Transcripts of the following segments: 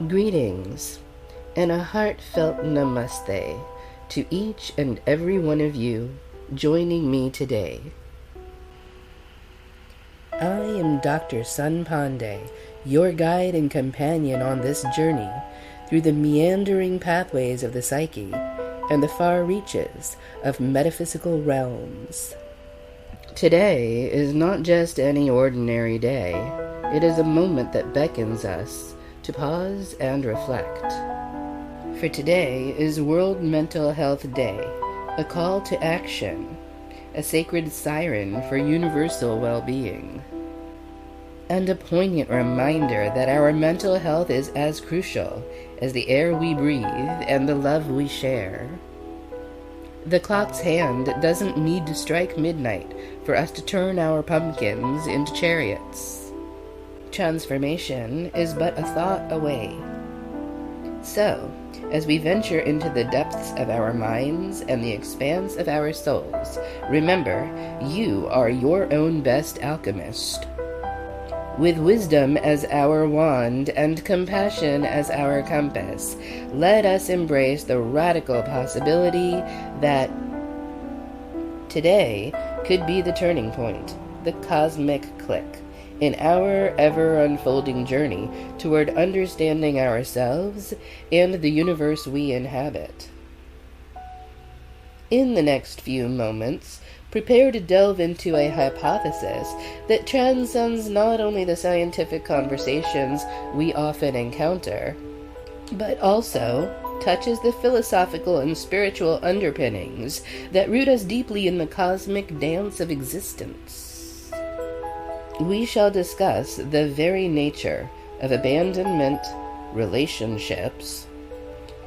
Greetings, and a heartfelt namaste to each and every one of you joining me today. I am Dr. Sun Pandey, your guide and companion on this journey through the meandering pathways of the psyche and the far reaches of metaphysical realms. Today is not just any ordinary day. It is a moment that beckons us to pause and reflect. For today is World Mental Health Day, a call to action, a sacred siren for universal well-being, and a poignant reminder that our mental health is as crucial as the air we breathe and the love we share. The clock's hand doesn't need to strike midnight for us to turn our pumpkins into chariots. Transformation is but a thought away. So, as we venture into the depths of our minds and the expanse of our souls, remember, you are your own best alchemist. With wisdom as our wand and compassion as our compass, let us embrace the radical possibility that today could be the turning point, the cosmic click, in our ever-unfolding journey toward understanding ourselves and the universe we inhabit. In the next few moments, prepare to delve into a hypothesis that transcends not only the scientific conversations we often encounter, but also touches the philosophical and spiritual underpinnings that root us deeply in the cosmic dance of existence. We shall discuss the very nature of abandonment, relationships,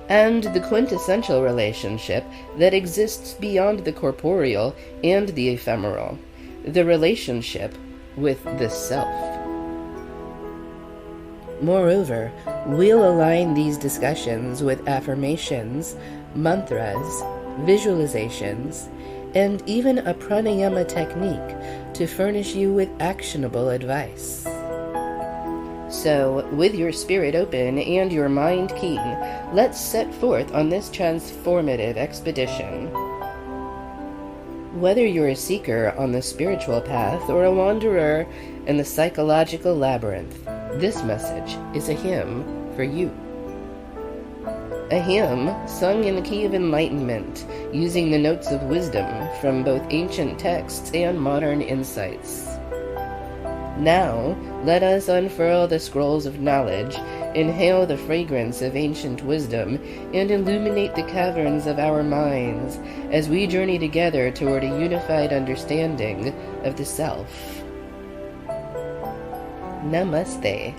and the quintessential relationship that exists beyond the corporeal and the ephemeral, the relationship with the self. Moreover, we'll align these discussions with affirmations, mantras, visualizations, and even a pranayama technique to furnish you with actionable advice. So, with your spirit open and your mind keen, let's set forth on this transformative expedition. Whether you're a seeker on the spiritual path or a wanderer in the psychological labyrinth, this message is a hymn for you. A hymn sung in the key of enlightenment, using the notes of wisdom from both ancient texts and modern insights. Now, let us unfurl the scrolls of knowledge, inhale the fragrance of ancient wisdom, and illuminate the caverns of our minds as we journey together toward a unified understanding of the self. Namaste.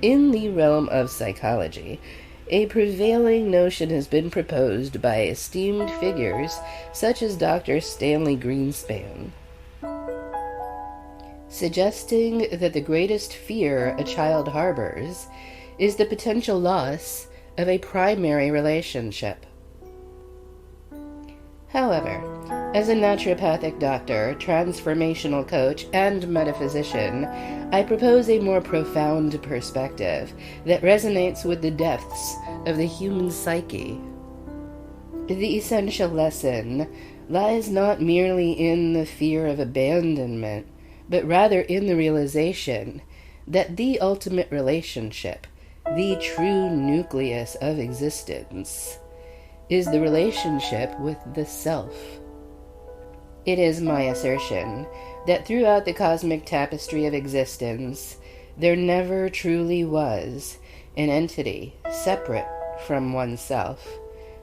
In the realm of psychology, a prevailing notion has been proposed by esteemed figures such as Dr. Stanley Greenspan, suggesting that the greatest fear a child harbors is the potential loss of a primary relationship. However, as a naturopathic doctor, transformational coach, and metaphysician, I propose a more profound perspective that resonates with the depths of the human psyche. The essential lesson lies not merely in the fear of abandonment, but rather in the realization that the ultimate relationship, the true nucleus of existence, is the relationship with the self. It is my assertion that throughout the cosmic tapestry of existence, there never truly was an entity separate from oneself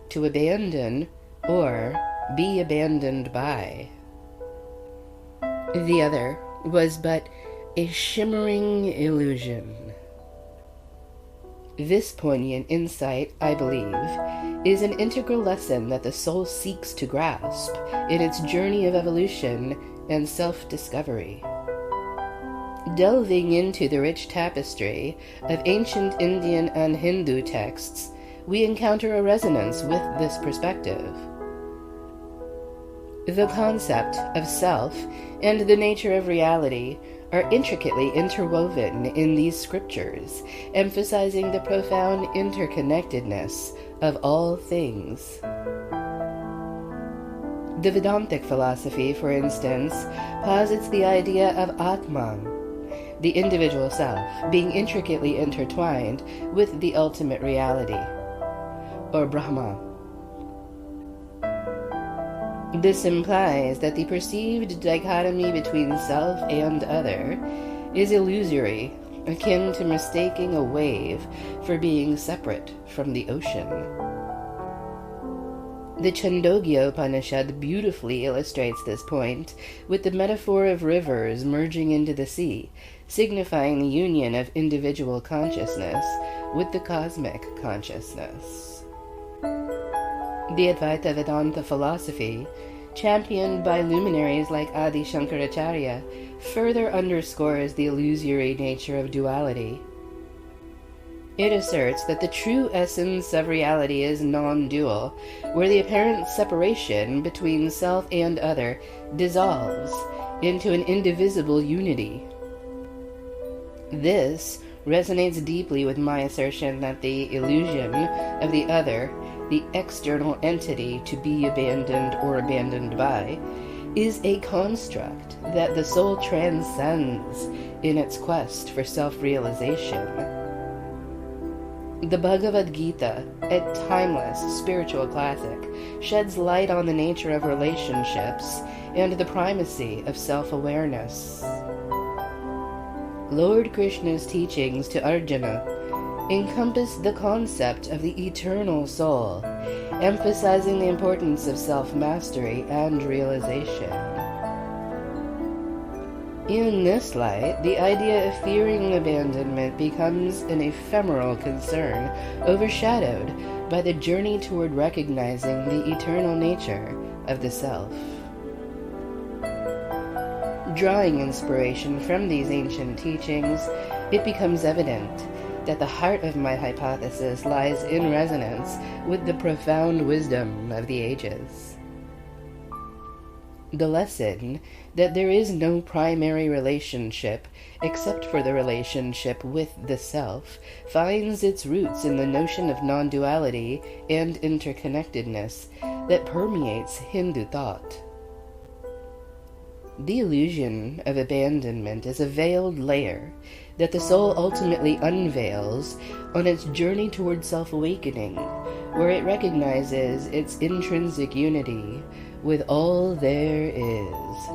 to abandon or be abandoned by. The other was but a shimmering illusion. This poignant insight, I believe, is an integral lesson that the soul seeks to grasp in its journey of evolution and self-discovery. Delving into the rich tapestry of ancient Indian and Hindu texts, we encounter a resonance with this perspective. The concept of self and the nature of reality are intricately interwoven in these scriptures, emphasizing the profound interconnectedness of all things. The Vedantic philosophy, for instance, posits the idea of Atman, the individual self, being intricately intertwined with the ultimate reality, or Brahma. This implies that the perceived dichotomy between self and other is illusory, akin to mistaking a wave for being separate from the ocean. The Chandogya Upanishad beautifully illustrates this point with the metaphor of rivers merging into the sea, signifying the union of individual consciousness with the cosmic consciousness. The Advaita Vedanta philosophy, championed by luminaries like Adi Shankaracharya, further underscores the illusory nature of duality. It asserts that the true essence of reality is non-dual, where the apparent separation between self and other dissolves into an indivisible unity. This resonates deeply with my assertion that the illusion of the other, the external entity to be abandoned or abandoned by, is a construct that the soul transcends in its quest for self-realization. The Bhagavad Gita, a timeless spiritual classic, sheds light on the nature of relationships and the primacy of self-awareness. Lord Krishna's teachings to Arjuna encompass the concept of the eternal soul, emphasizing the importance of self-mastery and realization. In this light, the idea of fearing abandonment becomes an ephemeral concern, overshadowed by the journey toward recognizing the eternal nature of the self. Drawing inspiration from these ancient teachings, it becomes evident that the heart of my hypothesis lies in resonance with the profound wisdom of the ages. The lesson that there is no primary relationship except for the relationship with the self finds its roots in the notion of non-duality and interconnectedness that permeates Hindu thought. The illusion of abandonment is a veiled layer that the soul ultimately unveils on its journey toward self-awakening, where it recognizes its intrinsic unity with all there is.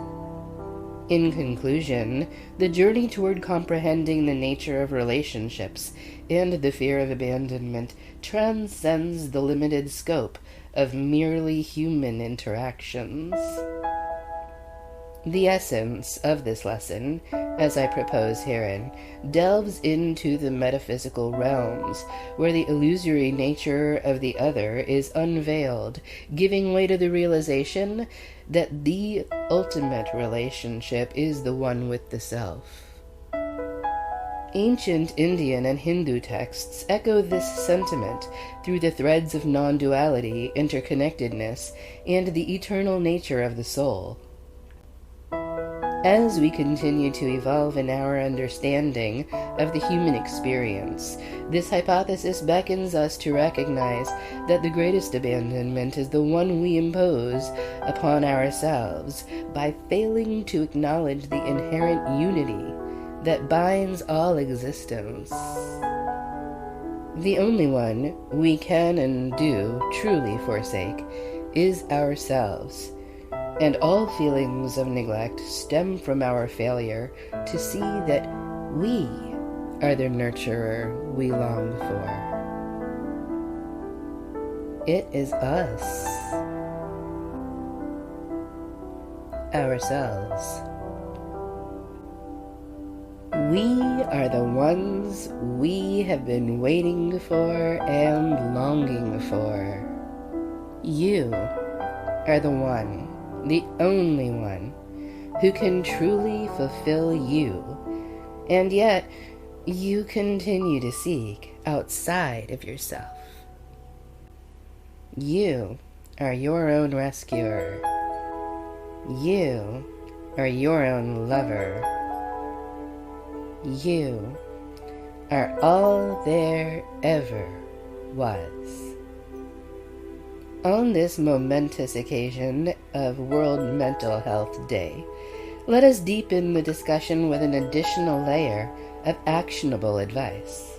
In conclusion, the journey toward comprehending the nature of relationships and the fear of abandonment transcends the limited scope of merely human interactions. The essence of this lesson, as I propose herein, delves into the metaphysical realms, where the illusory nature of the other is unveiled, giving way to the realization that the ultimate relationship is the one with the self. Ancient Indian and Hindu texts echo this sentiment through the threads of non-duality, interconnectedness, and the eternal nature of the soul. As we continue to evolve in our understanding of the human experience, this hypothesis beckons us to recognize that the greatest abandonment is the one we impose upon ourselves by failing to acknowledge the inherent unity that binds all existence. The only one we can and do truly forsake is ourselves, and all feelings of neglect stem from our failure to see that we are the nurturer we long for. It is us, ourselves. We are the ones we have been waiting for and longing for. You are the one, the only one, who can truly fulfill you, and yet you continue to seek outside of yourself. You are your own rescuer. You are your own lover. You are all there ever was. On this momentous occasion of World Mental Health Day, let us deepen the discussion with an additional layer of actionable advice.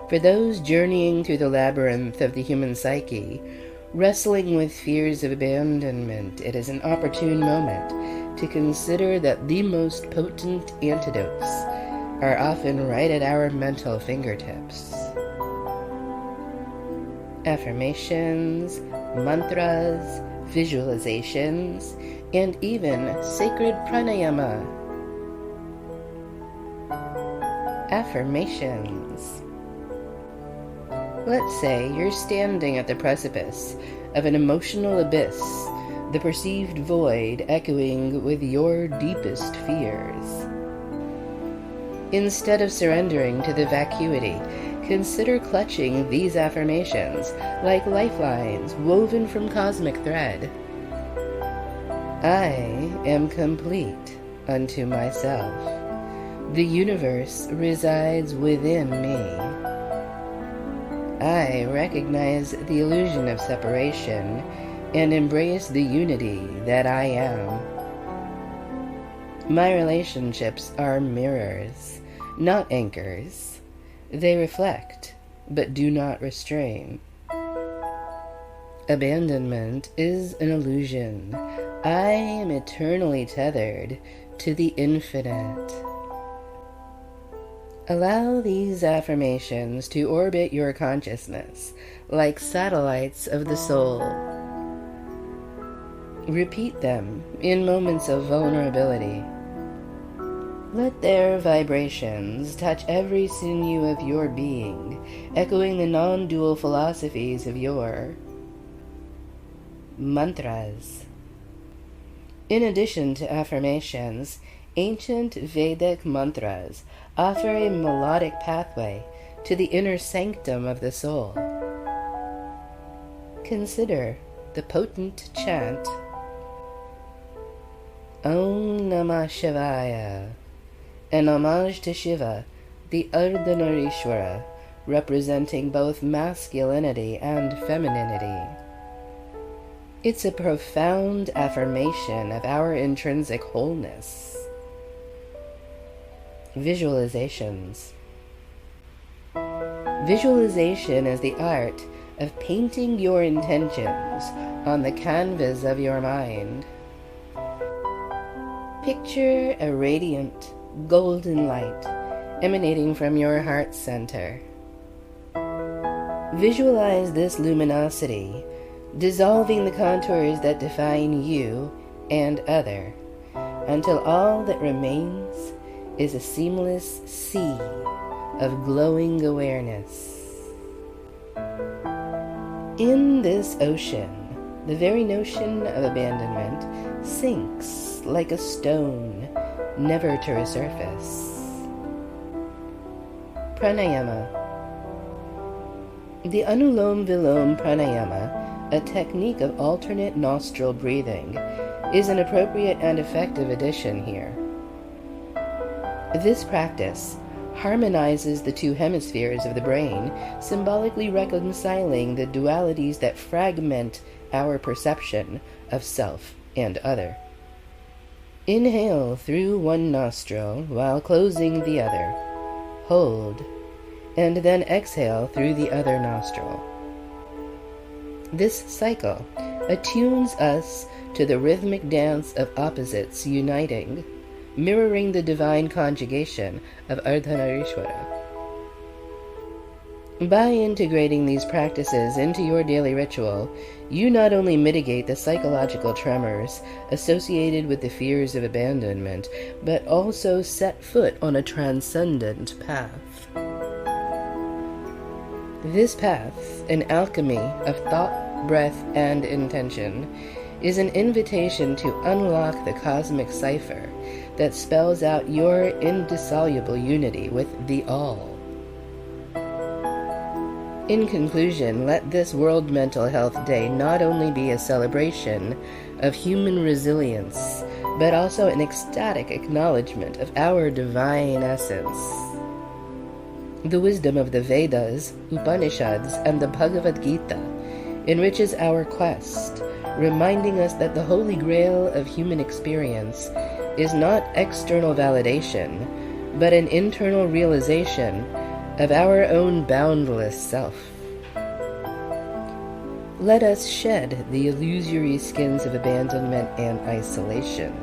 For those journeying through the labyrinth of the human psyche, wrestling with fears of abandonment, it is an opportune moment to consider that the most potent antidotes are often right at our mental fingertips. Affirmations, mantras, visualizations, and even sacred pranayama. Affirmations. Let's say you're standing at the precipice of an emotional abyss, the perceived void echoing with your deepest fears. Instead of surrendering to the vacuity, consider clutching these affirmations like lifelines woven from cosmic thread. I am complete unto myself. The universe resides within me. I recognize the illusion of separation and embrace the unity that I am. My relationships are mirrors, not anchors. They reflect, but do not restrain. Abandonment is an illusion. I am eternally tethered to the infinite. Allow these affirmations to orbit your consciousness like satellites of the soul. Repeat them in moments of vulnerability. Let their vibrations touch every sinew of your being, echoing the non-dual philosophies of your mantras. In addition to affirmations, ancient Vedic mantras offer a melodic pathway to the inner sanctum of the soul. Consider the potent chant Om Namah Shivaya, an homage to Shiva, the Ardhanarishwara, representing both masculinity and femininity. It's a profound affirmation of our intrinsic wholeness. Visualizations. Visualization is the art of painting your intentions on the canvas of your mind. Picture a radiant, golden light emanating from your heart center. Visualize this luminosity dissolving the contours that define you and other, until all that remains is a seamless sea of glowing awareness. In this ocean, the very notion of abandonment sinks like a stone, never to resurface. Pranayama. The Anulom Vilom Pranayama, a technique of alternate nostril breathing, is an appropriate and effective addition here. This practice harmonizes the two hemispheres of the brain, symbolically reconciling the dualities that fragment our perception of self and other. Inhale through one nostril while closing the other. Hold, and then exhale through the other nostril. This cycle attunes us to the rhythmic dance of opposites uniting, mirroring the divine conjugation of Ardhanarishwara. By integrating these practices into your daily ritual, you not only mitigate the psychological tremors associated with the fears of abandonment, but also set foot on a transcendent path. This path, an alchemy of thought, breath, and intention, is an invitation to unlock the cosmic cipher that spells out your indissoluble unity with the All. In conclusion, let this World Mental Health Day not only be a celebration of human resilience, but also an ecstatic acknowledgement of our divine essence. The wisdom of the Vedas, Upanishads, and the Bhagavad Gita enriches our quest, reminding us that the holy grail of human experience is not external validation, but an internal realization of our own boundless self. Let us shed the illusory skins of abandonment and isolation,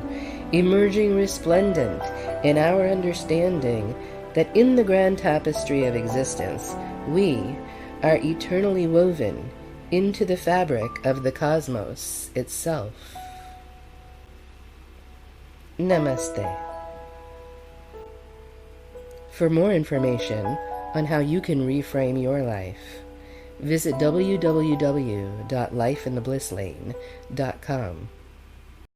emerging resplendent in our understanding that in the grand tapestry of existence, we are eternally woven into the fabric of the cosmos itself. Namaste. For more information on how you can reframe your life, visit www.lifeintheblisslane.com.